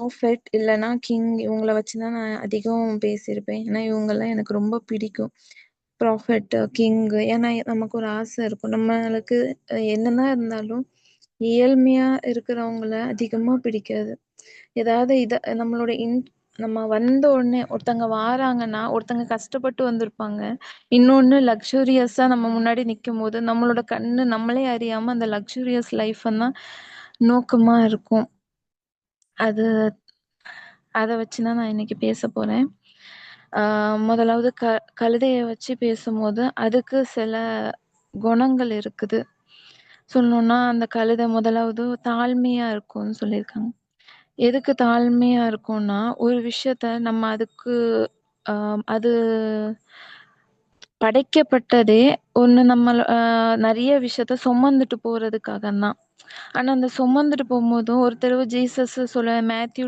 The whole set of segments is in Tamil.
ப்ராஃபெட் இல்லன்னா கிங் இவங்கள வச்சு தான் நான் அதிகம் பேசியிருப்பேன். ஏன்னா இவங்கலாம் எனக்கு ரொம்ப பிடிக்கும். Prophet, king. ஏன்னா நமக்கு ஒரு ஆசை இருக்கும். நம்மளுக்கு என்னதான் இருந்தாலும் ஏழ்மையா இருக்கிறவங்கள அதிகமா பிடிக்காது. ஏதாவது நம்மளோட நம்ம வந்த உடனே ஒருத்தங்க வாராங்கன்னா, ஒருத்தங்க கஷ்டப்பட்டு வந்திருப்பாங்க. இன்னொன்னு லக்ஸூரியஸா நம்ம முன்னாடி நிக்கும்போது, நம்மளோட கண்ணு நம்மளே அறியாம அந்த லக்ஸூரியஸ் லைஃப் தான் நோக்கமா இருக்கும். அது அத வச்சு தான் நான் இன்னைக்கு பேசப் போறேன். முதலாவது கழுதைய வச்சு பேசும்போது, அதுக்கு சில குணங்கள் இருக்குது. சொல்லணும்னா, அந்த கழுதை முதலாவது தாழ்மையா இருக்கும்னு சொல்லியிருக்காங்க. எதுக்கு தாழ்மையா இருக்கும்னா, ஒரு விஷயத்த நம்ம அதுக்கு அது படைக்கப்பட்டதே ஒண்ணு நெறைய விஷயத்த சுமந்துட்டு போறதுக்காக தான். ஆனா, அந்த சுமந்துட்டு போம்போதும் ஒரு தடவ ஜீசஸ் மேத்யூ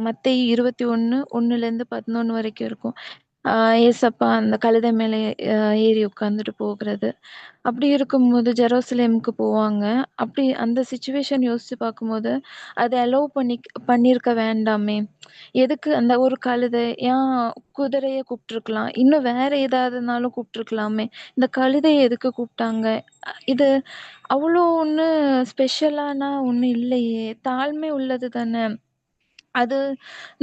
மத்தேயு 21 1லேருந்து 11 வரைக்கும் இருக்கும். ஏசப்பா அந்த கழுதை மேல ஏறி உட்கார்ந்துட்டு போகிறது. அப்படி இருக்கும்போது ஜெருசலேமுக்கு போவாங்க. அப்படி அந்த சிச்சுவேஷன் யோசிச்சு பார்க்கும்போது, அத அலோவ் பண்ணியிருக்க வேண்டாமே! எதுக்கு அந்த ஒரு கழுதை? ஏன் குதிரைய கூப்ட்டுருக்கலாம். இன்னும் வேற ஏதாவதுனாலும் கூப்ட்டுருக்கலாமே! இந்த கழுதைய எதுக்கு கூப்ட்டாங்க? இது அவ்ளோ ஸ்பெஷலான ஒண்ணும் இல்லையே! தாழ்மை உள்ளது தானே! அது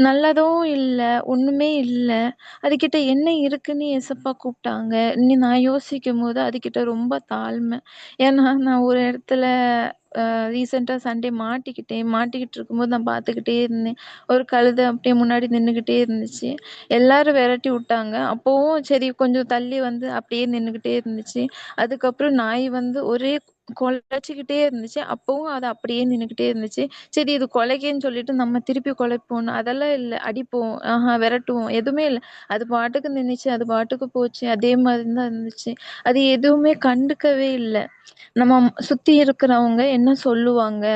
நல்லதும் இல்ல, ஒண்ணுமே இல்ல. அதுகிட்ட என்ன இருக்குன்னு ஏசப்பா கூப்ட்டாங்க. நான் யோசிக்கும்போது அதுகிட்ட ரொம்ப தாழ்மை. ஏன்னா, நான் ஒரு இடத்துல ரீசென்ட்டா சண்டே மாட்டிக்கிட்டேன். மாட்டிக்கிட்டு இருக்கும்போது நான் பார்த்துக்கிட்டே இருந்தேன். ஒரு கழுதை அப்படியே முன்னாடி நின்னுகிட்டே இருந்துச்சு. எல்லாரும் விரட்டி விட்டாங்க. அப்பவும் சரி கொஞ்சம் தள்ளி வந்து அப்படியே நின்னுகிட்டே இருந்துச்சு. அதுக்கப்புறம் நாய் வந்து ஒரே கொலைச்சுக்கிட்டே இருந்துச்சு. அப்பவும் அது அப்படியே நின்னுகிட்டே இருந்துச்சு. சரி இது கொலைக்கேன்னு சொல்லிட்டு நம்ம திருப்பி கொலைப்போம். அதெல்லாம் இல்ல. அடிப்போம். விரட்டுவோம். எதுவுமே இல்ல. அது பாட்டுக்கு நின்னுச்சு. அது பாட்டுக்கு போச்சு. அதே மாதிரி தான் இருந்துச்சு. அது எதுவுமே கண்டுக்கவே இல்ல. நம்ம சுத்தி இருக்கிறவங்க என்ன சொல்லுவாங்க?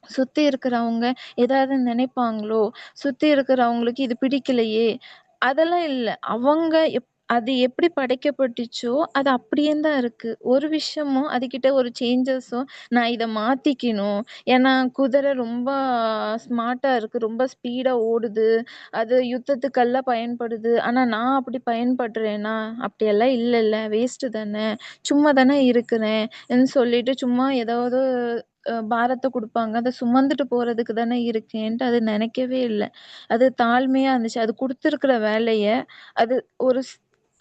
சுத்தி இருக்கிறவங்க ஏதாவது நினைப்பாங்களோ? சுத்தி இருக்கிறவங்களுக்கு இது பிடிக்கலையே! அதெல்லாம் இல்ல. அவங்க அது எப்படி படைக்கப்பட்டுச்சோ, அது அப்படியே தான் இருக்கு. ஒரு விஷயமும் அதுகிட்ட ஒரு சேஞ்சஸும் நான் இத மாத்திக்கணும். ஏன்னா குதிரை ரொம்ப ஸ்மார்ட்டா இருக்கு. ரொம்ப ஸ்பீடா ஓடுது. அது யுத்தத்துக்கெல்லாம் பயன்படுது. ஆனா நான் அப்படி பயன்படுறேனா? அப்படியெல்லாம் இல்லல்ல. வேஸ்ட்டு தானே! சும்மா தானே இருக்கிறேன். சொல்லிட்டு சும்மா ஏதாவது பாரத்த குடுப்பாங்க. அத சுமந்துட்டு போறதுக்கு தானே இருக்கேன்ட்டு அது நெனைக்கவே இல்ல. அது தாழ்மையா இருந்துச்சு. அது குடுத்திருக்கிற வேலைய அது ஒரு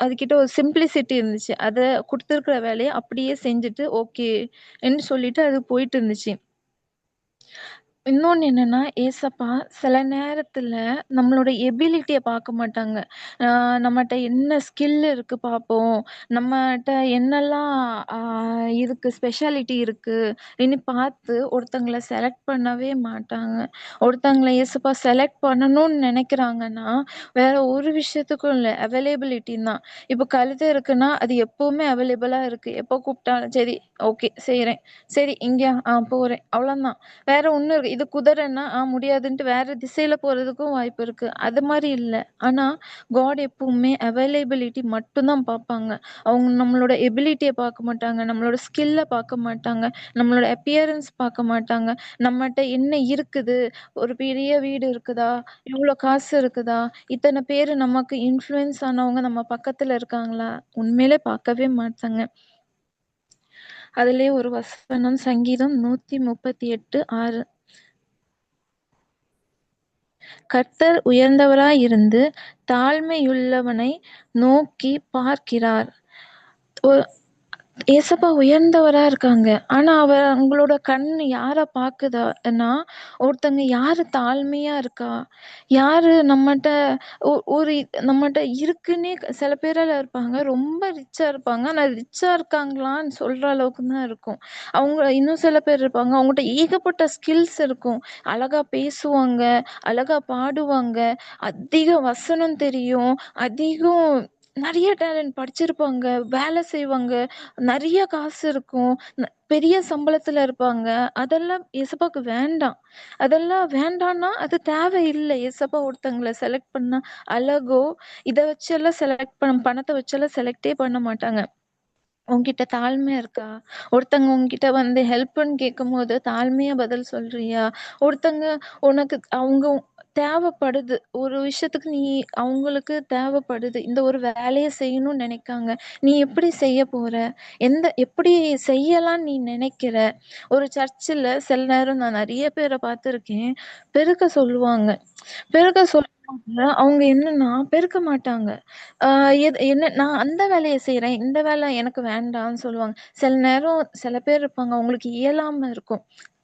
அதுகிட்ட ஒரு சிம்ப்ளிசிட்டி இருந்துச்சு. அத குடுத்திருக்கிற வேலைய அப்படியே செஞ்சுட்டு ஓகேன்னு சொல்லிட்டு அது போயிட்டு இருந்துச்சு. இன்னொன்னு என்னன்னா, ஏசப்பா சில நேரத்துல நம்மளோட எபிலிட்டிய பாக்க மாட்டாங்க. அ நம்மட்ட என்ன ஸ்கில் இருக்கு பாப்போம். நம்மட்ட என்னலாம் அ இருக்கு ஸ்பெஷாலிட்டி இருக்கு. இன்னு பாத்து ஒருத்தங்கள செலக்ட் பண்ணவே மாட்டாங்க. ஒருத்தங்கள ஏசப்பா செலக்ட் பண்ணணும்னு நெனைக்கிறாங்கன்னா, வேற ஒரு விஷயத்துக்கும் இல்ல. அவைலபிலிட்டின்னு தான். இப்ப கழுதை இருக்குன்னா, அது எப்பவுமே அவைலபிளா இருக்கு. எப்ப கூப்பிட்டாலும் சரி, ஓகே செய்றேன். சரி இங்கயா? போறேன். அவ்வளோதான். வேற ஒண்ணும் இது குதிரைன்னா, முடியாதுன்ட்டு வேற திசையில போறதுக்கும் வாய்ப்பு இருக்கு. அது மாரி இல்ல. ஆனா, காட் எப்பவுமே அவைலபிலிட்டி மட்டும் தான் பாப்பாங்க. அவங்க நம்மளோட எபிலிட்டிய பாக்க மாட்டாங்க. நம்மளோட ஸ்கில்ல பாக்க மாட்டாங்க. நம்மளோட அப்பியரன்ஸ் பாக்க மாட்டாங்க. நம்மட்ட என்ன இருக்குது? ஒரு பெரிய வீடு இருக்குதா? இவ்ளோ காசு இருக்குதா? இத்தன பேரு நமக்கு இன்ஃப்ளூயன்ஸ் ஆனவங்க நம்ம பக்கத்துல இருக்காங்களா? உண்மையிலே பாக்கவே மாட்டாங்க. அதிலே ஒரு வசனம் சங்கீதம் 138:6. கர்த்தர் உயர்ந்தவராயிருந்து தாழ்மையுள்ளவனை நோக்கிப் பார்க்கிறார். ஒ ஏசப்பா உயர்ந்தவரா இருக்காங்க. ஆனா அவங்களோட கண் யார பாக்குதுன்னா, ஒருத்தங்க யாரு தாழ்மையா இருக்கா? யாரு நம்மட்ட ஒரு நம்மட்ட இருக்குன்னே சில பேரெல்லாம் இருப்பாங்க. ரொம்ப ரிச்சா இருப்பாங்க. ஆனா ரிச்சா இருக்காங்களான்னு சொல்ற அளவுக்கு தான் இருக்கும். அவங்க இன்னும் சில பேர் இருப்பாங்க. அவங்கட்ட ஏகப்பட்ட ஸ்கில்ஸ் இருக்கும். அழகா பேசுவாங்க, அழகா பாடுவாங்க, அதிக வசனம் தெரியும், அதிகம் நெறைய டேலண்ட் படிச்சிருப்பாங்க, வேலை செய்வாங்க, நெறைய காசு இருக்கும், பெரிய சம்பளத்துல இருப்பாங்க. அதெல்லாம் ஏசப்பாக்கு வேண்டாம். அதெல்லாம் வேண்டான்னா, அது தேவையில்ல. ஏசப்பா ஒருத்தங்கள செலக்ட் பண்ணா அழகோ, இத வச்செல்லாம் செலக்ட் பணத்த வச்செல்லாம் செலக்ட்டே பண்ண மாட்டாங்க. உன்கிட்ட தாழ்மை இருக்கா? ஒருத்தங்க உன்கிட்ட வந்து ஹெல்ப்ன்னு கேட்கும்போது தாழ்மையா பதில் சொல்றியா? ஒருத்தங்க உனக்கு அவங்க தேவைப்படுது. ஒரு விஷயத்துக்கு நீ அவங்களுக்கு தேவைப்படுது. இந்த ஒரு வேலைய செய்யணும்னு நெனைக்காங்க. நீ எப்படி செய்ய போற? எப்படி செய்யலாம்ன்னு நீ நெனைக்கிற? ஒரு சர்ச்சில சில நேரம் நான் நெறைய பேர பார்த்துருக்கேன். பெருக்க சொல்லுவாங்க. பெருக்க சொல்லுவாங்க. அவங்க என்னன்னா பெருக்க மாட்டாங்க. ஆ என்ன நான் அந்த வேலைய செய்றேன். இந்த வேலை எனக்கு வேண்டான்னு சொல்லுவாங்க. சில நேரம் சில பேர் இருப்பாங்க. அவங்களுக்கு இயலாம இருக்கும்.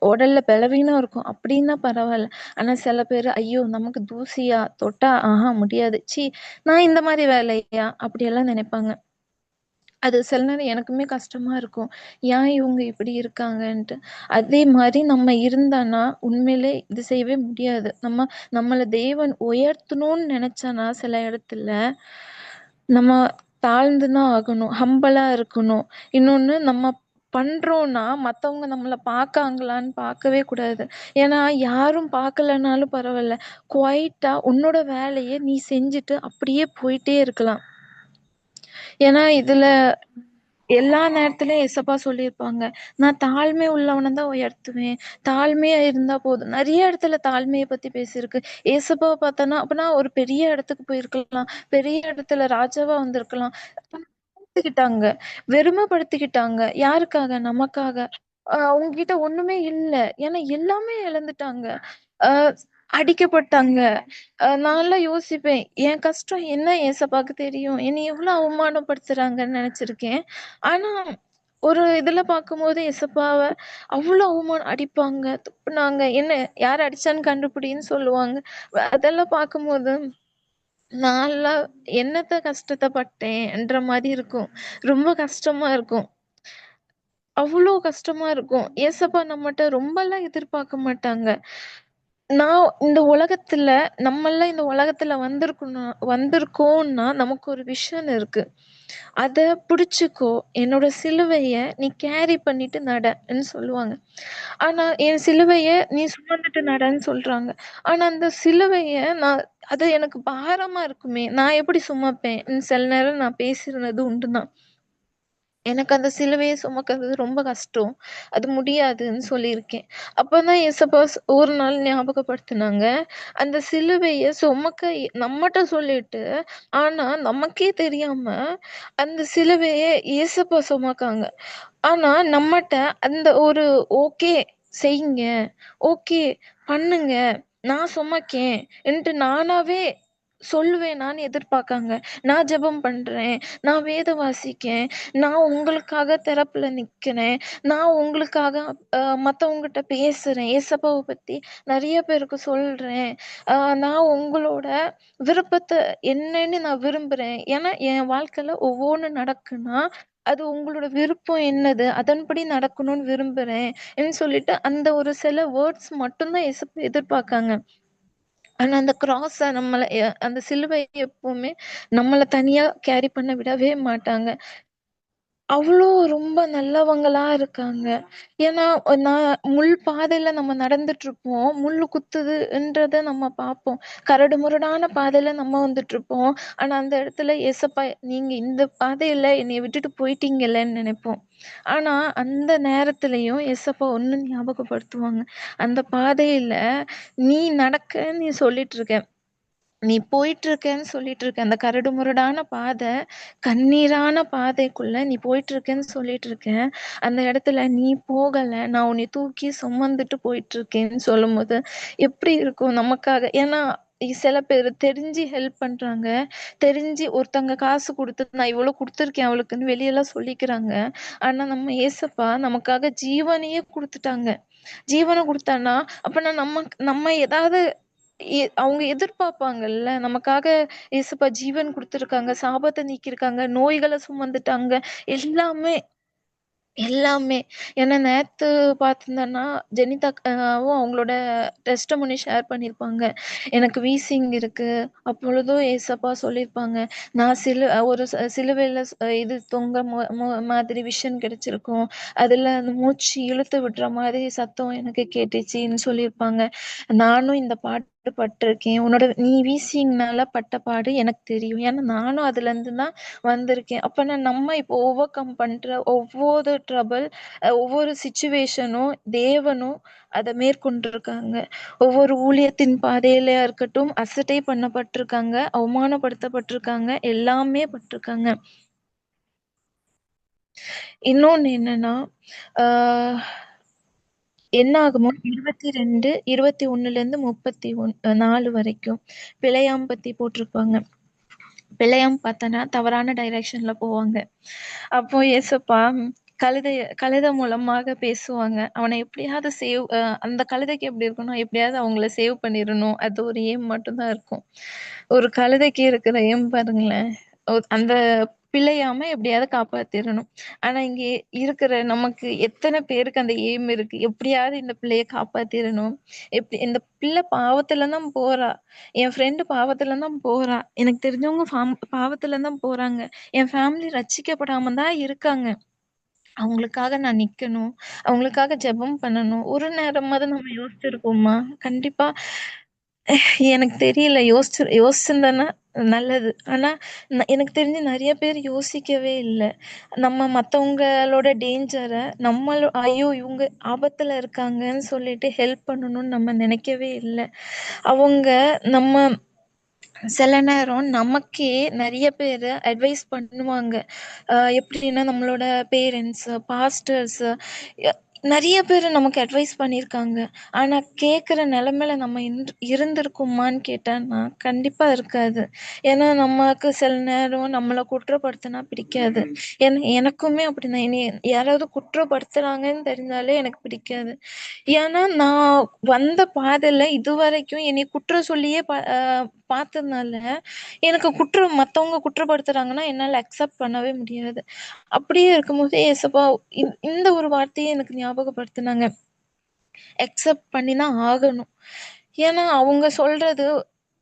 உடல்ல பலவீனம் இருக்கும். அப்டின்னா பரவால்ல. ஆனா சில பேரு, ஐயோ! நமக்கு தூசியா தொட்டா முடியாது. ச்சீ! நான் இந்த மாரி வேலையா? அப்டியெல்லாம் நெனைப்பாங்க. அது சில நேரம் எனக்குமே கஷ்டமா இருக்கும். ஏன் இவங்க இப்படி இருக்காங்கன்ட்டு. அதே மாரி நம்ம இருந்தான்னா, உண்மையிலே இது செய்யவே முடியாது. நம்மள தேவன் உயர்த்தணும்னு நெனச்சானா, சில இடத்துல நம்ம தாழ்ந்து தான் ஆகணும். ஹம்பிளா இருக்கணும். இன்னொன்னு நம்ம பண்றோம்னா, மத்தவங்க நம்மள பார்க்காங்களான்னு பார்க்கவே கூடாது. ஏன்னா, யாரும் பார்க்கலனாலும் பரவால்ல. குவைட்டா உன்னோட வேலைய நீ செஞ்சுட்டு அப்படியே போயிட்டே இருக்கலாம். ஏன்னா, இதுல எல்லா நேரத்துலயும் ஏசப்பா சொல்லியிருப்பாங்க. நான் தாழ்மை உள்ளவன தான் உயர்த்துவேன். தாழ்மையா இருந்தா போதும். நெறைய இடத்துல தாழ்மைய பத்தி பேசியிருக்கு. ஏசப்பாவ பார்த்தோன்னா, அப்பன்னா ஒரு பெரிய இடத்துக்கு போயிருக்கலாம். பெரிய இடத்துல ராஜாவா வந்திருக்கலாம். படுத்திக்கிட்டாங்க. வெறுமைப்படுத்திக்கிட்டாங்க. யாருக்காக? நமக்காக. அவங்ககிட்ட ஒண்ணுமே இல்ல. ஏன்னா எல்லாமே இழந்துட்டாங்க. அ அடிக்கப்பட்டாங்க. நான்லாம் யோசிப்பேன். என் கஷ்டம் என்ன ஏசப்பாக்கு தெரியும். என்னைய எவ்ளோ அவமானப்படுத்துறாங்கன்னு நெனச்சிருக்கேன். ஆனா, ஒரு இதுல பார்க்கும்போது ஏசப்பாவ அவ்ளோ அடிப்பாங்க, துப்புனாங்க. என்ன யார் அடிச்சான்னு கண்டுபிடின்னு சொல்லுவாங்க. அதெல்லாம் பார்க்கும்போது நான்லாம் என்னத்த கஷ்டத்த பட்டேன்ற மாரி இருக்கும். ரொம்ப கஷ்டமா இருக்கும். அவ்ளோ கஷ்டமா இருக்கும். ஏசப்பா நம்மட்ட ரொம்பலாம் எதிர்பார்க்க மாட்டாங்க. நான் இந்த உலகத்துல நம்மல்லாம் இந்த உலகத்துல வந்திருக்கோம்னா, நமக்கு ஒரு விஷன் இருக்கு. அத பிடிச்சுக்கோ. என்னோட சிலுவைய நீ கேரி பண்ணிட்டு நடன்னு சொல்லுவாங்க. ஆனா, என் சிலுவைய நீ சுமந்துட்டு நடன்னு சொல்றாங்க. ஆனா, அந்த சிலுவைய அது எனக்கு பாரமா இருக்குமே! நான் எப்படி சுமப்பேன்? சில நேரம் நான் பேசினது உண்டு தான். எனக்கு அந்த சிலுவைய சுமக்கிறது ரொம்ப கஷ்டம். அது முடியாதுன்னு சொல்லியிருக்கேன். அப்பதான் ஏசப்பா ஒரு நாள் ஞாபகப்படுத்துனாங்க. அந்த சிலுவைய சுமக்க நம்மட்ட சொல்லிட்டு, ஆனா நமக்கே தெரியாம அந்த சிலுவைய ஏசப்பா சுமக்காங்க. ஆனா நம்மட்ட அந்த ஒரு ஓகே செய்யுங்க, ஓகே பண்ணுங்க, நான் சுமக்கேன் என்று நானாவே சொல்லுவேனான்னு எதிர்பார்க்காங்க. நான் ஜெபம் பண்றேன், நான் வேதம் வாசிக்கேன், நான் உங்களுக்காக திறப்புல நிக்கிறேன், நான் உங்களுக்காக மத்தவங்ககிட்ட பேசுறேன், ஏசப்பாவ பத்தி நெறைய பேருக்கு சொல்றேன். நான் உங்களோட விருப்பத்த என்னன்னு நான் விரும்புறேன். ஏன்னா, என் வாழ்க்கையில ஒவ்வொன்னு நடக்குன்னா, அது உங்களோட விருப்பம் என்னது? அதன்படி நடக்கணும்னு விரும்புறேன். ன்னு சொல்லிட்டு அந்த ஒரு சில வேர்ட்ஸ் மட்டும் தான் ஏசப்பா எதிர்பார்க்காங்க. ஆனா அந்த கிராஸ நம்மள அந்த சிலுவைய எப்பவுமே நம்மள தனியா கேரி பண்ண விடவே மாட்டாங்க. அவ்ளோ ரொம்ப நல்லவங்களா இருக்காங்க. ஏன்னா, நான் முள் பாதையில நம்ம நடந்துட்டுருப்போம். முள்ளு குத்துதுன்றத நம்ம பார்ப்போம். கரடுமுரடான பாதையில நம்ம வந்துட்டுருப்போம். ஆனா, அந்த இடத்துல ஏசப்பா நீங்க இந்த பாதையில என்னைய விட்டுட்டு போயிட்டீங்கல்லன்னு நெனைப்போம். ஆனா, அந்த நேரத்திலயும் ஏசப்பா ஒண்ணு ஞாபகப்படுத்துவாங்க. அந்த பாதையில நீ நடக்க நீ சொல்லிட்டுருக்க. நீ போயிட்டுருக்கேன்னு சொல்லிட்டுருக்க. அந்த கரடுமுரடான பாத, கண்ணீரான பாதைக்குள்ள நீ போயிட்டுருக்கேன்னு சொல்லிட்டுருக்க. அந்த இடத்துல நீ போகல. நான் உன்னைய தூக்கி சுமந்துட்டு போயிட்டுருக்கேன்னு சொல்லும்போது, எப்படி இருக்கும் நமக்காக? ஏன்னா, சில பேரு தெரிஞ்சு ஹெல்ப் பண்றாங்க. தெரிஞ்சு ஒருத்தங்க காசு குடுத்து, நான் இவ்வளோ குடுத்துருக்கேன் அவளுக்குன்னு வெளியலாம் சொல்லிக்கிறாங்க. ஆனா, நம்ம ஏசப்பா நமக்காக ஜீவனையே குடுத்துட்டாங்க. ஜீவன குடுத்தான்னா, அப்ப நம்ம ஏதாவது அவங்க எதிர்பார்ப்பாங்கல்ல. நமக்காக ஏசப்பா ஜீவன் குடுத்துருக்காங்க, சாபத்த நீக்கியிருக்காங்க, நோய்கள சுமந்துட்டாங்க. எல்லாமே எல்லாமே. ஏன்னா நேத்து பார்த்திருந்தேன்னா, ஜெனிதா வும் அவங்களோட டெஸ்டிமோனி ஷேர் பண்ணியிருப்பாங்க. எனக்கு வீசிங் இருக்கு. அப்பொழுதும் ஏசப்பா சொல்லியிருப்பாங்க. நான் ஒரு சிலுவையில இது தொங்க மாதிரி விஷன் கிடைச்சிருக்கும். அதுல அந்த மூச்சு இழுத்து விடுற மாரி சத்தம் எனக்கு கேட்டுச்சுன்னு சொல்லியிருப்பாங்க. நானும் இந்த பாட்டு பட்டுருக்கேன். நீ வீசிங்னால பட்ட பாடு எனக்கு தெரியும். ஏன்னா நானும் அதுலருந்து தான் வந்திருக்கேன். அப்பன்னா நம்ம இப்போ ஓவர் கம் பண்ற ஒவ்வொரு ட்ரபிள், ஒவ்வொரு சிச்சுவேஷனும் தேவனும் அத மேற்கொண்டிருக்காங்க. ஒவ்வொரு ஊழியத்தின் பாதையிலயா இருக்கட்டும், அசட்டை பண்ணப்பட்டிருக்காங்க, அவமானப்படுத்தப்பட்டிருக்காங்க, எல்லாமே பட்டிருக்காங்க. இன்னொன்னு என்னன்னா, ஆ என்ன ஆகுமோ 22, 21லேருந்து 34 வரைக்கும் பிழையாம் பத்தி போட்டிருப்பாங்க. பிழையாம் பார்த்தனா தவறான டைரக்ஷன்ல போவாங்க. அப்போ ஏசப்பா கழுதை மூலமாக பேசுவாங்க. அவன எப்படியாவது அந்த கழுதைக்கு எப்படி இருக்கும்னா, எப்படியாவது அவங்கள சேவ் பண்ணிறணும். அது ஒரு எய்ம் மட்டும் தான் இருக்கும். ஒரு கழுதைக்கு இருக்கிற எய்ம் பாருங்களேன். அந்த பிழையாம எப்படியாவது காப்பாத்திறணும். ஆனா இங்க இருக்கிற நமக்கு எத்தன பேருக்கு அந்த எய்ம் இருக்கு. எப்படியாவது இந்த பிள்ளைய காப்பாத்திறணும். இந்த பிள்ளை பாவத்துல தான் போறா. என் ஃப்ரெண்ட் பாவத்துல தான் போறா. எனக்கு தெரிஞ்சவங்க பாவத்துல தான் போறாங்க. என் ஃபேமிலி ரட்சிக்கப்படாம தான் இருக்காங்க. அவங்களுக்காக நான் நிக்கணும். அவங்களுக்காக ஜெபம் பண்ணணும். ஒரு நேரமாவது நம்ம யோசிச்சிருப்போமா? கண்டிப்பா எனக்கு தெரியல. யோசிச்சிருந்தேன்னா நல்லது. ஆனா எனக்கு தெரிஞ்சு நெறைய பேர் யோசிக்கவே இல்ல. நம்ம மத்தவங்களோட டேஞ்சர ஐயோ! இவங்க ஆபத்துல இருக்காங்கன்னு சொல்லிட்டு ஹெல்ப் பண்ணணும்னு நம்ம நெனைக்கவே இல்ல. அவங்க நம்ம சில நேரம் நமக்கே நெறைய பேரு அட்வைஸ் பண்ணுவாங்க. எப்படின்னா நம்மளோட பேரண்ட்ஸ், பாஸ்டர்ஸ் எ நெறைய பேரு நமக்கு அட்வைஸ் பண்ணியிருக்காங்க. ஆனா கேட்குற நெலைமையில நம்ம இருந்திருக்கோமான்னு கேட்டான்னா, கண்டிப்பா இருக்காது. ஏன்னா நமக்கு சில நேரம் நம்மள குற்றப்படுத்துனா பிடிக்காது. எனக்குமே அப்படிதான். என்னைய யாராவது குற்றப்படுத்துறாங்கன்னு தெரிஞ்சாலே எனக்கு பிடிக்காது. ஏன்னா நான் வந்த பாதையில இதுவரைக்கும் என்னைய குற்றம் சொல்லியே பார்த்ததுனால, எனக்கு மத்தவங்க குற்றப்படுத்துறாங்கன்னா, என்னால அக்செப்ட் பண்ணவே முடியாது. அப்படியே இருக்கும்போது ஏசப்பா இந்த ஒரு வார்த்தைய எனக்கு ஞாபகப்படுத்துனாங்க. அக்செப்ட் பண்ணி தான் ஆகணும். ஏன்னா, அவங்க சொல்றது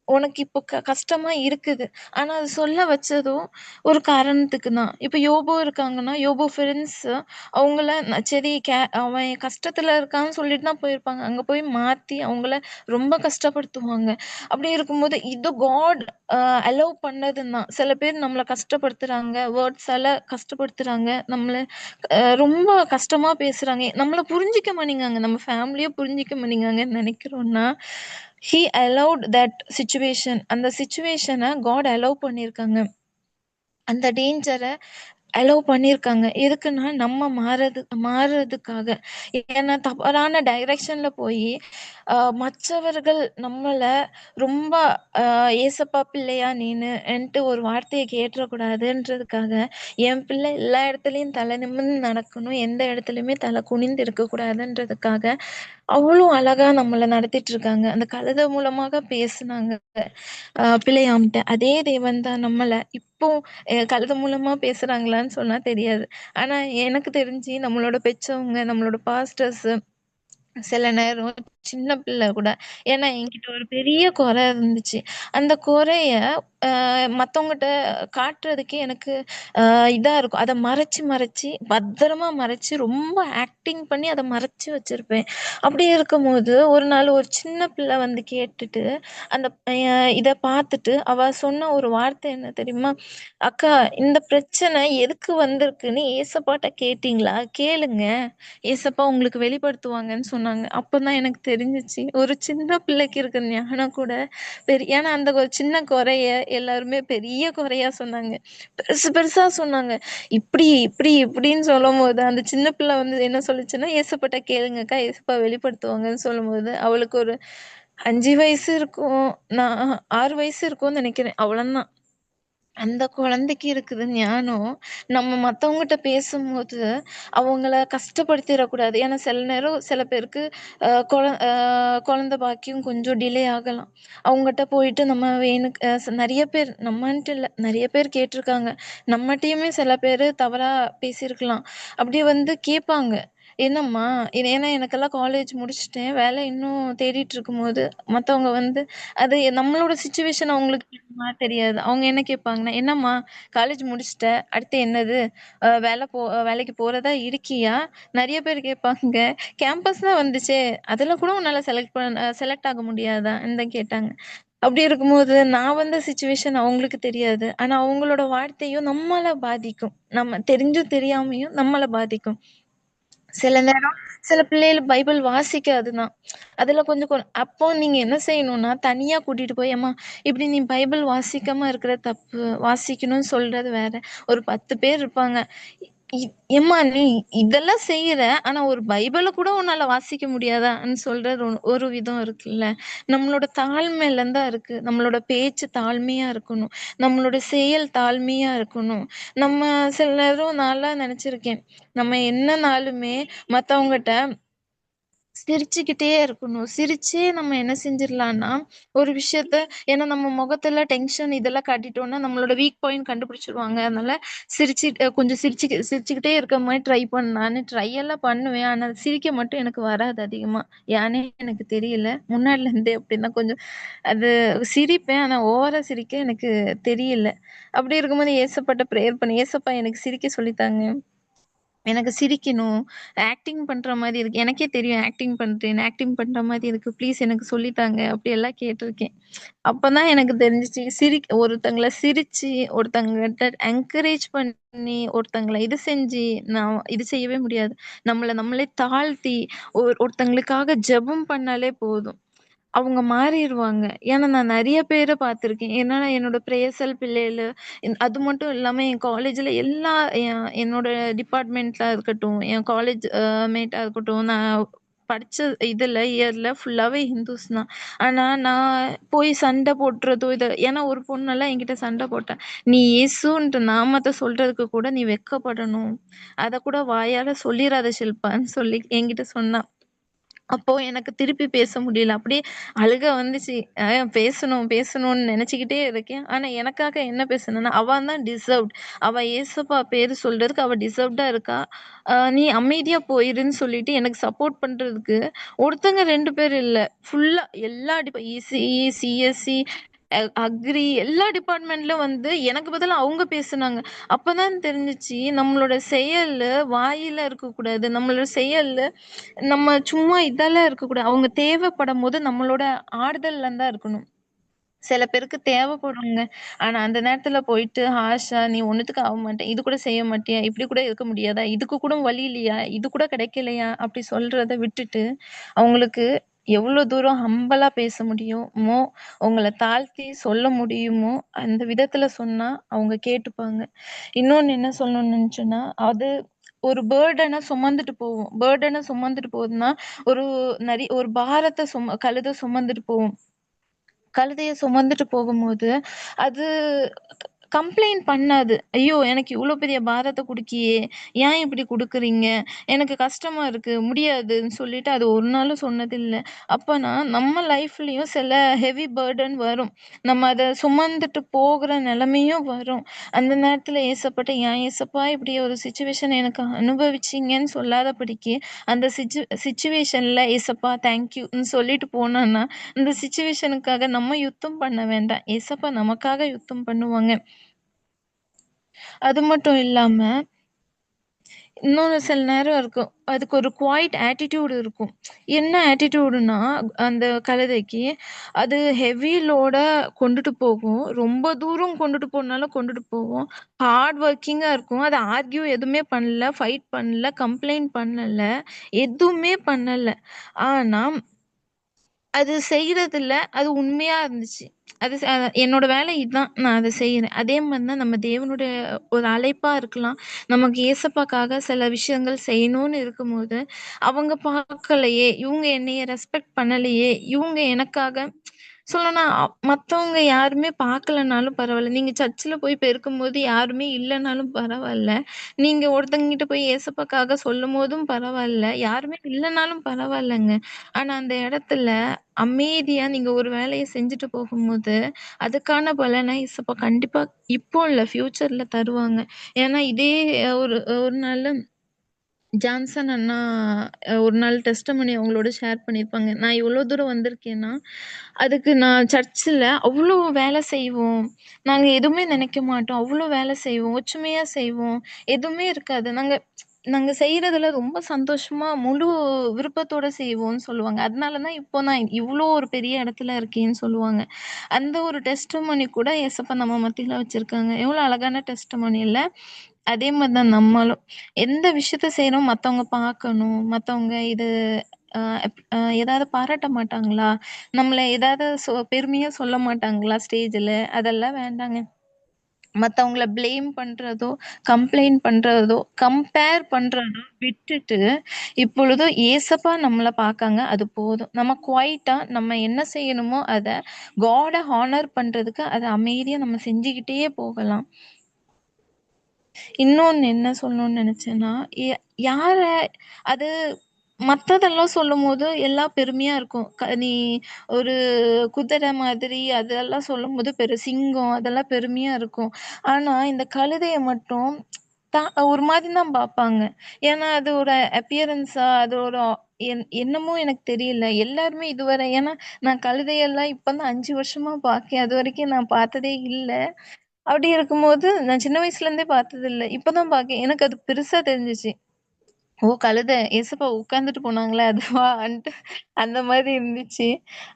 உனக்கு இப்போ கஷ்டமா இருக்குது. ஆனா, அது சொல்ல வச்சதும் ஒரு காரணத்துக்கு தான். இப்ப யோபு இருக்காங்கன்னா, யோபு ஃப்ரெண்ட்ஸ் அவங்கள சரி அவன் கஷ்டத்துல இருக்கான்னு சொல்லிட்டு தான் போயிருப்பாங்க. அங்க போய் மாத்தி அவங்கள ரொம்ப கஷ்டப்படுத்துவாங்க. அப்படி இருக்கும்போது இது காட் அ அலோவ் பண்ணதுன்னு தான். சில பேர் நம்மள கஷ்டப்படுத்துறாங்க. வேர்ட்ஸால கஷ்டப்படுத்துறாங்க. நம்மள ரொம்ப கஷ்டமா பேசுறாங்க. நம்மள புரிஞ்சுக்க மாட்டேங்கிறாங்க. நம்ம ஃபேமிலிய புரிஞ்சுக்க மாட்டேங்கிறாங்கன்னு நெனைக்கிறோம்னா, ஹி அலோவ்ட் தட் சிச்சுவேஷன். அந்த சிச்சுவேஷன காட் அலோவ் பண்ணியிருக்காங்க. அந்த டேஞ்சர அலோவ் பண்ணியிருக்காங்க. எதுக்குன்னா, நம்ம மாறுறதுக்காக. ஏன்னா தவறான டைரக்ஷன்ல போயி, மற்றவர்கள் நம்மள ரொம்ப "ஏசப்பா பிள்ளையா நீனுன்ட்டு" ஒரு வார்த்தைய கேட்டுறக்கூடாதுன்றதுக்காக, என் பிள்ளை எல்லா இடத்துலயும் தலை நிமிர்ந்து நடக்கணும். எந்த இடத்துலயுமே தலை குனிந்து இருக்கக்கூடாதுன்றதுக்காக, அவ்ளோ அழகா நம்மள நடத்திட்டுருக்காங்க. அந்த கழுதை மூலமாக பேசுனாங்க. பிள்ளையாம்ட்ட. அதே தேவன் தான் நம்மள இப்போ கழுத்து மூலமா பேசுறாங்களான்னு சொன்னா தெரியாது. ஆனா எனக்கு தெரிஞ்சு நம்மளோட பெற்றவங்க, நம்மளோட பாஸ்டர்ஸ் சில நேரம் சின்ன பிள்ளை கூட ஏன்னா என்கிட்ட ஒரு பெரிய குறை இருந்துச்சு. அந்த குறைய மத்தவங்கட்ட காட்டுறதுக்கே எனக்கு இதா இருக்கும். அத மறைச்சு, பத்திரமா மறைச்சு, ரொம்ப ஆக்டிங் பண்ணி அத மறைச்சு வச்சிருப்பேன். அப்படி இருக்கும்போது, ஒரு நாள் ஒரு சின்ன பிள்ளை வந்து கேட்டுட்டு, அந்த இத பார்த்துட்டு, அவ சொன்ன ஒரு வார்த்தை என்ன தெரியுமா? "அக்கா, இந்த பிரச்சனை எதுக்கு வந்திருக்குன்னு ஏசப்பாட்ட கேட்டீங்களா? கேளுங்க. ஏசப்பா உங்களுக்கு வெளிப்படுத்துவாங்கன்னு" சொன்னாங்க. அப்பதான் எனக்கு தெரிஞ்சுச்சு. ஒரு சின்ன பிள்ளைக்கு இருக்க ஞானம் கூட ஏன்னா அந்த ஒரு சின்ன குறைய எல்லாருமே பெரிய குறையா சொன்னாங்க. பெருசு பெருசா சொன்னாங்க. இப்படின்னு சொல்லும்போது, அந்த சின்ன பிள்ளை வந்து என்ன சொல்லுச்சுன்னா, "ஏசப்பாட்ட கேளுங்கக்கா, ஏசப்பா வெளிப்படுத்துவாங்கன்னு" சொல்லும்போது, அவளுக்கு ஒரு 5 வயசு இருக்கும். நான் 6 வயசு இருக்கும்னு நெனைக்கிறேன். அவ்வளந்தான். அந்த குழந்தைக்கு இருக்குது ஞானம். நம்ம மத்தவங்கட்ட பேசும்போது, அவங்கள கஷ்டப்படுத்திறக்கூடாது. ஏன்னா சில நேரம் சில பேருக்கு அ கொழ அ குழந்தை பாக்கியம் கொஞ்சம் டிலே ஆகலாம். அவங்கட்ட போயிட்டு நம்ம வேணுக் அ ஸ் நெறைய பேர் நம்மன்ட்டு இல்ல, நெறைய பேர் கேட்டுருக்காங்க. நம்மட்டயுமே சில பேரு தவறா பேசியிருக்கலாம். அப்படி வந்து கேட்பாங்க. என்னம்மா ஏன்னா எனக்கெல்லாம் காலேஜ் முடிச்சுட்டேன். வேலை இன்னும் தேடிட்டு இருக்கும்போது, மத்தவங்க வந்து அது நம்மளோட சிச்சுவேஷன் அவங்களுக்கு தெரியுமா? தெரியாது. அவங்க என்ன கேட்பாங்கன்னா, "என்னம்மா காலேஜ் முடிச்சுட்ட, அடுத்து என்னது? வேலைக்கு போறதா இருக்கியா?" நெறைய பேர் கேட்பாங்க. "கேம்பஸ் தான் வந்துச்சே, அதுல கூட உன்னால செலக்ட் ஆக முடியாதான்னு" தான் கேட்டாங்க. அப்படி இருக்கும்போது, நான் வந்த சிச்சுவேஷன் அவங்களுக்கு தெரியாது. ஆனா அவங்களோட வார்த்தையும் நம்மள பாதிக்கும். நம்ம தெரிஞ்சும் தெரியாமயும் நம்மள பாதிக்கும். சில நேரம் சில பிள்ளைகள் பைபிள் வாசிக்காதுதான். அதுல கொஞ்சம் அப்போ நீங்க என்ன செய்யணும்னா, தனியா கூட்டிட்டு போய், "அம்மா இப்படி நீ பைபிள் வாசிக்காம இருக்கிறது தப்பு. வாசிக்கணும்னு சொல்றது வேற." ஒரு 10 பேர் இருப்பாங்க. இ "எம்மா நீ இதெல்லாம் செய்ற, ஆனா ஒரு பைபிள கூட உன்னால வாசிக்க முடியாதான்னு" சொல்றது ஒரு விதம் இருக்குல்ல. நம்மளோட தாழ்மையில தான் இருக்கு. நம்மளோட பேச்சு தாழ்மையா இருக்கணும். நம்மளோட செயல் தாழ்மையா இருக்கணும். நம்ம சில நேரம் நான்லாம் நெனச்சிருக்கேன். நம்ம என்னனாலுமே மத்தவங்கட்ட சிரிச்சுக்கிட்டே இருக்கணும். சிரிச்சே நம்ம என்ன செஞ்சிரலான்னா, ஒரு விஷயத்த ஏன்னா நம்ம முகத்துல டென்ஷன் இதெல்லாம் காட்டிட்டோம்னா, நம்மளோட வீக் பாயிண்ட் கண்டுபிடிச்சுருவாங்க. அதனால கொஞ்சம் சிரிச்சுக்கிட்டே இருக்க மாரி ட்ரை நானு ட்ரை எல்லாம் பண்ணுவேன். ஆனா சிரிக்க மட்டும் எனக்கு வராது அதிகமா. ஏன்னே எனக்கு தெரியல. முன்னாடில இருந்தே அப்படிதான் கொஞ்சம் அது சிரிப்பேன். ஆனா ஓவரா சிரிக்க எனக்கு தெரியல. அப்படி இருக்கும்போது ஏசப்பாட்ட பிரேயர் பண்ணி, "ஏசப்பா எனக்கு சிரிக்க சொல்லி தாங்க." எனக்கு சிரிக்கணும். ஆக்டிங் பண்ற மாரி இருக்கு. எனக்கே தெரியும் ஆக்டிங் பண்றேன்னு. ஆக்டிங் பண்ற மாரி இருக்கு. ப்ளீஸ் எனக்கு சொல்லி தாங்க. அப்படியெல்லாம் கேட்டுருக்கேன். அப்பதான் எனக்கு தெரிஞ்சுச்சு. ஒருத்தங்கள சிரிச்சு, ஒருத்தங்கட்ட என்கரேஜ் பண்ணி, ஒருத்தங்கள இது செஞ்சு, நான் இது செய்யவே முடியாது. நம்மள நம்மளே தாழ்த்தி, ஒருத்தங்களுக்காக ஜெபம் பண்ணாலே போதும். அவங்க மாறிருவாங்க. ஏன்னா நான் நெறைய பேர பார்த்துருக்கேன். ஏன்னா என்னோட பிரேயர்சல் பிள்ளைகளு, அது மட்டும் இல்லாம என் காலேஜ்ல எல்லா என்னோட டிபார்ட்மெண்ட்ல இருக்கட்டும், என் காலேஜ் மேட்டா இருக்கட்டும், நான் படிச்ச இயர்ல ஃபுல்லாவே ஹிந்துஸ் தான். ஆனா நான் போய் சண்ட போடுறதோ, ஏன்னா ஒரு பொண்ணெல்லாம் என்கிட்ட சண்ட போட்டா. "நீ இயேசுன்ற நாமத்த சொல்றதுக்கு கூட நீ வெட்கப்படணும். அத கூட வாயால சொல்லிறாத ஷில்பான்னு" சொல்லி என்கிட்ட சொன்னா. அப்போ எனக்கு திருப்பி பேச முடியல. அப்படியே அழுக வந்துச்சு. அ பேசணும், பேசணும்னு நெனச்சுக்கிட்டே இருக்கேன். ஆனா எனக்காக என்ன பேசணும்னா, அவ தான் டிசர்வ்ட். அவ ஏசப்பா பேரு சொல்றதுக்கு அவ டிசர்வ்டா இருக்கா. நீ அமைதியா போயிருன்னு சொல்லிட்டு எனக்கு சப்போர்ட் பண்றதுக்கு ஒருத்தங்க 2 பேர் இல்ல. ஃபுல்லா எல்லா இசிஇ, சிஎஸ்சி, அக்ரி எல்லா டிபார்ட்மெண்ட்லும் வந்து எனக்கு பதிலா அவங்க பேசுனாங்க. அப்பதான் தெரிஞ்சுச்சு, நம்மளோட செயலு வாயில இருக்கக்கூடாது. நம்மளோட செயல்லு நம்ம சும்மா இதெல்லாம் இருக்கக்கூடாது. அவங்க தேவைப்படும்போது நம்மளோட ஆறுதல்ல தான் இருக்கணும். சில பேருக்கு தேவைப்படுங்க. ஆனா அந்த நேரத்துல போயிட்டு ஹார்ஷா "நீ ஒண்ணுத்துக்கும் ஆக மாட்ட. இது கூட செய்ய மாட்டியா? இப்படி கூட இருக்க முடியாதா? இதுக்கு கூட வழி இல்லையா? இது கூட கிடைக்கலையா?" அப்படி சொல்றத விட்டுட்டு, அவங்களுக்கு எவ்வளோ தூரம் ஹம்பிளா பேச முடியுமோ, அவங்கள தாழ்த்தி சொல்ல முடியுமோ, அந்த விதத்துல சொன்னா அவங்க கேட்டுப்பாங்க. இன்னொன்னு என்ன சொல்லணும்னு நெனச்சேன்னா, அது ஒரு பர்டன சுமந்துட்டு போகும். பர்டன சுமந்துட்டு போகுதுன்னா, ஒரு ஒரு பாரத்த கழுத சுமந்துட்டு போகும். கழுதைய சுமந்துட்டு போகும்போது, அது கம்ப்ளைண்ட் பண்ணாது. "ஐயோ! எனக்கு இவ்ளோ பெரிய பாரத்த குடுக்கியே! ஏன் இப்படி குடுக்குறீங்க? எனக்கு கஷ்டமா இருக்கு. முடியாதுன்னு" சொல்லிட்டு அது ஒரு நாளும் சொன்னதில்ல. அப்பனா நம்ம லைஃப்லயும் சில ஹெவி பர்டன் வரும். நம்ம அத சுமந்துட்டு போகுற நெலைமையும் வரும். அந்த நேரத்துல ஏசப்பாட்ட, "ஏன் ஏசப்பா இப்படி ஒரு சிச்சுவேஷன் எனக்கு அனுபவிச்சீங்கன்னு" சொல்லாதபடிக்கு, அந்த சிச்சுவேஷன்ல "ஏசப்பா தேங்க் யூன்னு" சொல்லிட்டு போனோம்னா, இந்த சிச்சுவேஷனுக்காக நம்ம யுத்தம் பண்ண வேண்டாம். ஏசப்பா நமக்காக யுத்தம் பண்ணுவாங்க. அது மட்டும் இல்லாம, இன்னொன்னு சில நேரம் இருக்கும். அதுக்கு ஒரு குவைட் ஆட்டிட்யூட் இருக்கும். என்ன ஆட்டிட்யூடுன்னா, அந்த கழுதைக்கு, அது ஹெவி லோடா கொண்டுட்டு போகும். ரொம்ப தூரம் கொண்டுட்டு போனாலும் கொண்டுட்டு போகும். ஹார்ட் ஒர்க்கிங்கா இருக்கும். அது ஆர்க்யூ எதுவுமே பண்ணல, ஃபைட் பண்ணல, கம்ப்ளைண்ட் பண்ணல, எதுவுமே பண்ணல. ஆனா அது செய்றதில்ல. அது உண்மையா இருந்துச்சு. அது என்னோட வேலை இதான். நான் அத செய்றேன். அதே மாரி தான் நம்ம தேவனுடைய ஒரு அழைப்பா இருக்கலாம். நமக்கு ஏசப்பாக்காக சில விஷயங்கள் செய்யணும்னு இருக்கும்போது, அவங்க பார்க்கலையே, இவங்க என்னைய ரெஸ்பெக்ட் பண்ணலையே, இவங்க எனக்காக சொல்லணும்னா மத்தவங்க யாருமே பார்க்கலனாலும் பரவால்ல. நீங்க சர்ச்சுல போய் பெருக்கும்போது யாருமே இல்லனாலும் பரவால்ல. நீங்க ஒருத்தங்ககிட்ட போய் ஏசப்பாக்காக சொல்லும்போதும் பரவால்ல. யாருமே இல்லனாலும் பரவால்லங்க. ஆனா அந்த இடத்துல அமைதியா நீங்க ஒரு வேலைய செஞ்சுட்டு போகும்போது, அதுக்கான பலன ஏசப்பா கண்டிப்பா இப்போ இல்ல ஃபியூச்சர்ல தருவாங்க. ஏன்னா இதே ஒரு ஒரு நாளு ஜான்சன் அண்ணா ஒரு நாள் டெஸ்டிமனி அவங்களோட ஷேர் பண்ணியிருப்பாங்க. நான் இவ்வளோ தூரம் வந்திருக்கேன்னா, அதுக்கு நான் சர்ச்சில அவ்ளோ வேலை செய்வோம். நாங்க எதுவுமே நினைக்க மாட்டோம். அவ்ளோ வேலை செய்வோம். ஒற்றுமையா செய்வோம். எதுவுமே இருக்காது. நாங்க நாங்க செய்றதுல ரொம்ப சந்தோஷமா, முழு விருப்பத்தோட செய்வோம்ன்னு சொல்லுவாங்க. அதனால தான் இப்போ நான் இவ்ளோ ஒரு பெரிய இடத்துல இருக்கேன்னு சொல்லுவாங்க. அந்த ஒரு டெஸ்டிமனி கூட ஏசப்பா நம்ம மத்தியில வச்சிருக்காங்க. எவ்வளோ அழகான டெஸ்டிமனி இல்ல? அதே மாரி தான் நம்மளும். எந்த விஷயத்த செய்றோம் மத்தவங்க பார்க்கணும். மத்தவங்க இது அ ஏதாவது பாராட்ட மாட்டாங்களா? நம்மள ஏதாவது பெருமையா சொல்ல மாட்டாங்களா ஸ்டேஜ்ல? அதெல்லாம் வேண்டாங்க. மத்தவங்கள ப்ளேம் பண்றதோ, கம்ப்ளைண்ட் பண்றதோ, கம்பேர் பண்றதோ விட்டுட்டு, இப்பொழுது ஏசப்பா நம்மள பார்க்காங்க. அது போதும். நம்ம குவைட்டா நம்ம என்ன செய்யணுமோ அத காட ஹானர் பண்றதுக்கு அத அமைதியா நம்ம செஞ்சுகிட்டே போகலாம். இன்னொன்னு என்ன சொல்லணும்னு நெனச்சேன்னா, யார அது மத்ததெல்லாம் சொல்லும்போது எல்லாம் பெருமையா இருக்கும். நீ ஒரு குதிரை மாதிரி அதெல்லாம் சொல்லும்போது சிங்கம் அதெல்லாம் பெருமையா இருக்கும். ஆனா, இந்த கழுதைய மட்டும் ஒரு மாதிரி தான் பார்ப்பாங்க. ஏன்னா, அதோட அப்பியரன்ஸா அதோட என்னமோ எனக்கு தெரியல. எல்லாருமே இதுவரை ஏன்னா நான் கழுதையெல்லாம் இப்ப தான் 5 வருஷமா பார்க்கேன். அதுவரைக்கும் நான் பார்த்ததே இல்ல. அப்படி இருக்கும்போது, நான் சின்ன வயசுலேருந்தே பார்த்ததில்ல. இப்ப தான் பார்க்கேன். எனக்கு அது பெருசா தெரிஞ்சுச்சு. ஓ! கழுத. ஏசப்பா உட்காந்துட்டு போனாங்களே அதுவான்ட்டு அந்த மாரி இருந்துச்சு.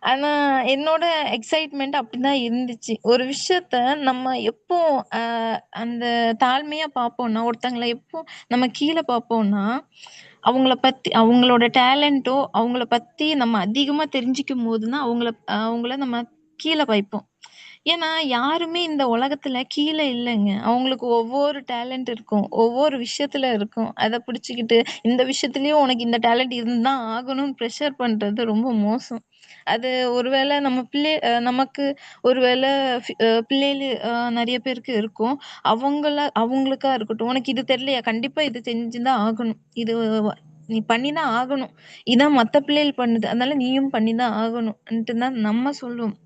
ஆனா, என்னோட எக்ஸைட்மெண்ட் அப்படிதான் இருந்துச்சு. ஒரு விஷயத்த நம்ம எப்போ அ அந்த தாழ்மையா பார்ப்போம்னா, ஒருத்தங்கள எப்போ நம்ம கீழ பார்ப்போம்னா, அவங்கள பத்தி அவங்களோட டேலண்டோ, அவங்கள பத்தி நம்ம அதிகமா தெரிஞ்சுக்கும்போது தான் அவங்கள நம்ம கீழ வைப்போம். ஏன்னா, யாருமே இந்த உலகத்துல கீழ இல்லங்க. அவங்களுக்கு ஒவ்வொரு டேலண்ட் இருக்கும். ஒவ்வொரு விஷயத்துல இருக்கும். அத பிடிச்சுக்கிட்டு, இந்த விஷயத்துலயும் உனக்கு இந்த டேலண்ட் இருந்தா ஆகணும்னு ப்ரெஷர் பண்றது ரொம்ப மோசம். அது ஒருவேள நம்ம நமக்கு ஒருவேள பிள்ளைகளு நெறைய பேருக்கு இருக்கும். அவங்களுக்கா இருக்கட்டும், "உனக்கு இது தெரியலையா? கண்டிப்பா இது செஞ்சு தான் ஆகணும். இது நீ பண்ணி தான் ஆகணும். இதான் மத்த பிள்ளைகள் பண்ணுது. அதனால நீயும் பண்ணி தான் ஆகணும்ன்ட்டு தான் நம்ம சொல்லுவோம்."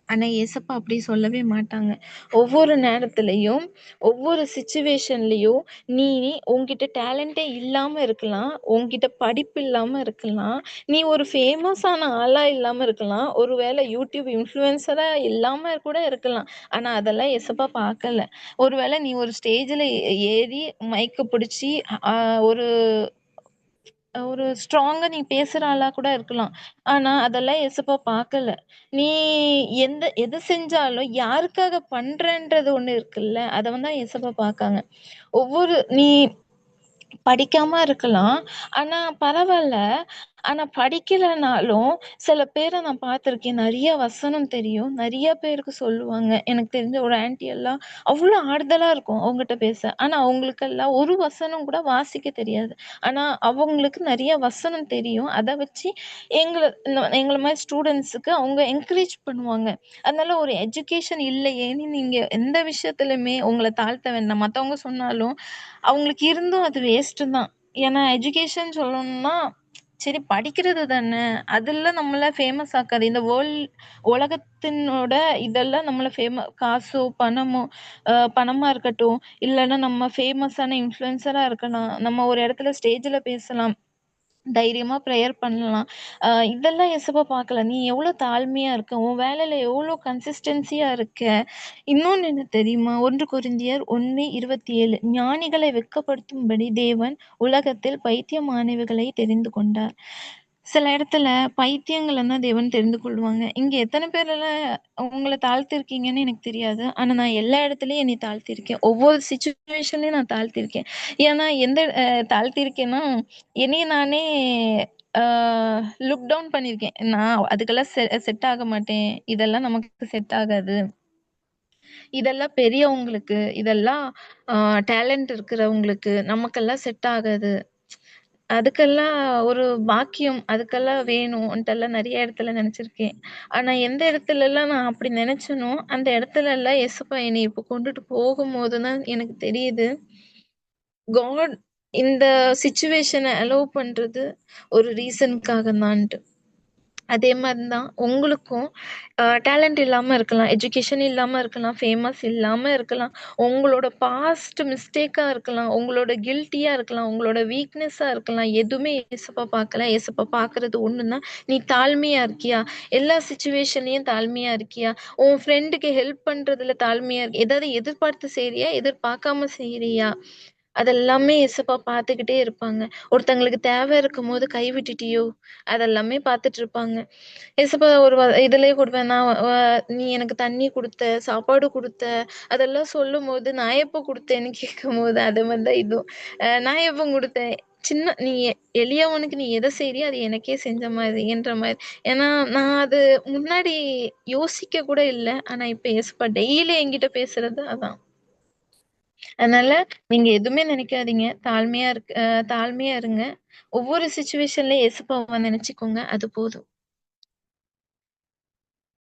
ஆனா, ஏசப்பா அப்படி சொல்லவே மாட்டாங்க. ஒவ்வொரு நேரத்திலயும், ஒவ்வொரு சிச்சுவேஷன்லயும், நீ உன்கிட்ட டேலண்டே இல்லாம இருக்கலாம். உன்கிட்ட படிப்பு இல்லாம இருக்கலாம். நீ ஒரு ஃபேமஸான ஆளா இல்லாம இருக்கலாம். ஒரு வேள யூடியூப் இன்ஃப்ளூயன்சரா இல்லாம கூட இருக்கலாம். ஆனா, அதெல்லாம் ஏசப்பா பார்க்கல. ஒரு வேள நீ ஒரு ஸ்டேஜ்ல ஏறி மைக்க புடிச்சு, அ ஒரு ஒரு ஸ்ட்ராங்கா நீ பேசுற ஆளா கூட இருக்கலாம். ஆனா, அதெல்லாம் ஏசப்பா பார்க்கல. நீ எது செஞ்சாலும் யாருக்காக பண்றன்றது ஒண்ணு இருக்குல்ல, அத தான் ஏசப்பா பார்க்காங்க. நீ படிக்காம இருக்கலாம். ஆனா பரவால்ல. ஆனா படிக்கலனாலும், சில பேர நான் பார்த்துருக்கேன். நெறைய வசனம் தெரியும். நெறைய பேருக்கு சொல்லுவாங்க. எனக்கு தெரிஞ்ச ஒரு ஆன்டி எல்லாம் அவ்ளோ ஆறுதலா இருக்கும் அவங்கட்ட பேச. ஆனா அவங்களுக்கெல்லாம் ஒரு வசனம் கூட வாசிக்க தெரியாது. ஆனா அவங்களுக்கு நெறைய வசனம் தெரியும். அத வச்சு எங்கள எங்கள மாரி ஸ்டூடண்ட்ஸுக்கு அவங்க என்கரேஜ் பண்ணுவாங்க. அதனால ஒரு எஜுகேஷன் இல்லையேன்னு நீங்க எந்த விஷயத்திலுமே உங்கள தாழ்த்த வேண்டாம். மத்தவங்க சொன்னாலும் அவங்களுக்கு இருந்தும் அது வேஸ்ட்டு தான். ஏன்னா எஜுகேஷன் சொல்லணும்னா, சரி படிக்கிறது தான. அதெல்லாம் நம்மள ஃபேமஸ் ஆக்காது. இந்த உலகத்தினோட இதெல்லாம் நம்மள காசோ, பணமோ பணமா இருக்கட்டும், இல்லன்னா நம்ம ஃபேமஸான இன்ஃப்ளூயன்சரா இருக்கலாம். நம்ம ஒரு இடத்துல ஸ்டேஜ்ல பேசலாம். தைரியமா ப்ரேயர் பண்ணலாம். இதெல்லாம் எசப்பா பார்க்கல. நீ எவ்ளோ தாழ்மையா இருக்க? உன் வேலையில எவ்ளோ கன்சிஸ்டன்ஸியா இருக்க? இன்னொன்னு என்ன தெரியுமா? 1 கொரிந்தியர் 1:27 ஞானிகளை வெட்கப்படுத்தும்படி தேவன் உலகத்தில் பைத்தியமானவைகளை தெரிந்து கொண்டார். சில இடத்துல பைத்தியங்கள தான் தேவன் தெரிந்து கொள்வாங்க. இங்க எத்தன பேரெல்லாம் உங்கள தாழ்த்திருக்கீங்கன்னு எனக்கு தெரியாது. ஆனா நான் எல்லா இடத்துலயும் என்னைய தாழ்த்தியிருக்கேன். ஒவ்வொரு சிச்சுவேஷன்லயும் நான் தாழ்த்தியிருக்கேன். ஏன்னா தாழ்த்தியிருக்கேன்னா, என்னைய நானே ஆ லுக் டவுன் பண்ணியிருக்கேன். நான் அதுக்கெல்லாம் செட் ஆக மாட்டேன். இதெல்லாம் நமக்கு செட் ஆகாது. இதெல்லாம் பெரியவங்களுக்கு, இதெல்லாம் ஆ டேலண்ட் இருக்கிறவங்களுக்கு, நமக்கெல்லாம் செட் ஆகாது. அதுக்கெல்லாம் ஒரு பாக்கியம், அதுக்கெல்லாம் வேணுன்ட்டெல்லாம் நெறைய இடத்துல நெனச்சிருக்கேன். ஆனா எந்த இடத்துலலாம் நான் அப்படி நெனச்சேனோ, அந்த இடத்துலலாம் ஏசப்பா என்னைய இப்போ கொண்டுட்டு போகும்போது தான் எனக்கு தெரியுது, காட் இந்த சிச்சுவேஷன அலோவ் பண்றது ஒரு ரீசனுக்காக தான்ட்டு. அதே மாரி தான் உங்களுக்கும் டேலண்ட் இல்லாம இருக்கலாம். எஜுகேஷன் இல்லாம இருக்கலாம். ஃபேமஸ் இல்லாம இருக்கலாம். உங்களோட பாஸ்ட் மிஸ்டேக்கா இருக்கலாம். உங்களோட கில்ட்டியா இருக்கலாம். உங்களோட வீக்னஸா இருக்கலாம். எதுவுமே ஏசப்பா பார்க்கல. ஏசப்பா பார்க்குறது ஒண்ணு தான். நீ தாழ்மையா இருக்கியா? எல்லா சிச்சுவேஷன்லயும் தாழ்மையா இருக்கியா? உன் ஃப்ரெண்டுக்கு ஹெல்ப் பண்றதுல தாழ்மையா ஏதாவது எதிர்பார்த்து செய்றியா? எதிர்பார்க்காம செய்றியா? அதெல்லாமே ஏசப்பா பார்த்துக்கிட்டே இருப்பாங்க. ஒருத்தங்களுக்கு தேவை இருக்கும்போது கைவிட்டுட்டியோ? அதெல்லாமே பார்த்துட்டு இருப்பாங்க. ஏசப்பா ஒரு இதுலயே குடுப்பேன். நான் நீ எனக்கு தண்ணி குடுத்த, சாப்பாடு குடுத்த, அதெல்லாம் சொல்லும்போது, நான் எப்போ குடுத்தேன்னு கேட்கும்போது, அது மாரி தான் இதுவும். நான் எப்போ குடுத்தேன்? சின்ன நீ எளியவனுக்கு நீ எத செய்றியோ, அது எனக்கே செஞ்ச மாதிரின்ற மாரி. ஏன்னா, நான் அது முன்னாடி யோசிக்க கூட இல்ல. ஆனா, இப்ப ஏசப்பா டெய்லி என்கிட்ட பேசுறது அதான். அதனால நீங்க எதுவுமே நினைக்காதீங்க. தாழ்மையா இருங்க. ஒவ்வொரு சிச்சுவேஷன்லயும் ஏசப்பாவ நினைச்சுக்கோங்க. அது போதும்.